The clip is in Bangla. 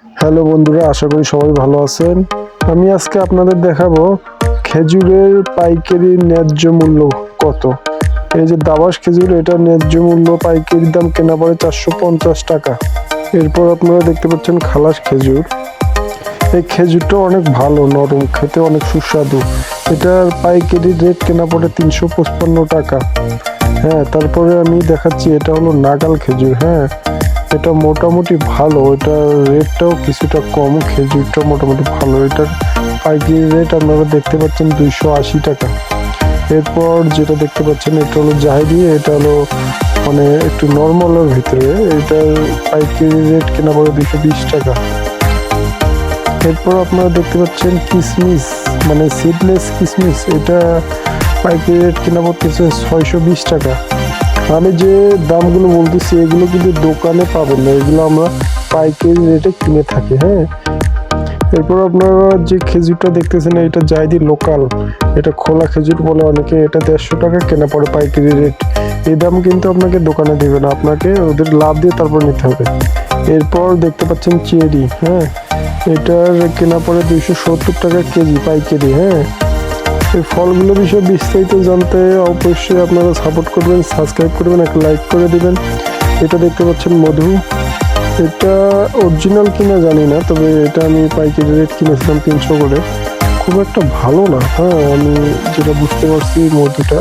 হ্যালো বন্ধুরা, আশা করি সবাই ভালো আছেন। আমি আজকে আপনাদের দেখাবো খেজুরের পাইকারি ন্যায্য মূল্য কত। এই যে দাবাস খেজুর, এটা ন্যায্য মূল্য পাইকারি দাম কেনা পড়ে 450 টাকা। এরপর আপনারা দেখতে পাচ্ছেন খালাস খেজুর। এই খেজুরটা অনেক ভালো, নরম, খেতে অনেক সুস্বাদু। এটার পাইকারি রেট কেনা পড়ে 355 টাকা। হ্যাঁ, তারপরে আমি দেখাচ্ছি, এটা হলো নাগাল খেজুর। হ্যাঁ, এটা মোটামুটি ভালো, এটার রেটটাও কিছুটা কম, খেজুরটা মোটামুটি ভালো। এটার পাইকারি রেট আপনারা দেখতে পাচ্ছেন 280 টাকা। এরপর যেটা দেখতে পাচ্ছেন, এটা হলো জাহেরি, এটা হলো মানে একটু নর্মালের ভিতরে। এটার পাইকারি রেট কেনা পড়ে 220 টাকা। এরপর আপনারা দেখতে পাচ্ছেন কিসমিস, মানে সিডলেস কিসমিস, এটা পাইকারি রেট কেনা পড়তেছে 620 টাকা। আমি যে দামগুলো বলতেছি এগুলো কিন্তু দোকানে পাবেন না, এগুলো আমরা পাইকারি রেটে কিনে থাকি। হ্যাঁ, এরপর আপনারা যে খেজুরটা দেখতেছেন, এটা জায়দি লোকাল, এটা খোলা খেজুর বলে অনেকে। এটা 150 টাকা কেনা পড়ে পাইকারি রেট। এই দাম কিন্তু আপনাকে দোকানে দেবে না, আপনাকে ওদের লাভ দিয়ে তারপর নিতে হবে। এরপর দেখতে পাচ্ছেন চেরি। হ্যাঁ, এটার কেনা পড়ে 270 টাকা কেজি পাইকারি। হ্যাঁ, এই ফলগুলো বিষয়ে বিস্তারিত জানতে অবশ্যই আপনারা সাপোর্ট করবেন, সাবস্ক্রাইব করবেন, একটা লাইক করে দিবেন। এটা দেখতে পাচ্ছেন মধু, এটা অরিজিনাল কিনা জানি না, তবে এটা আমি পাইকারি রেট কিনেছিলাম 300 করে। খুব একটা ভালো না। হ্যাঁ, আমি যেটা বুঝতে পারছি মধুটা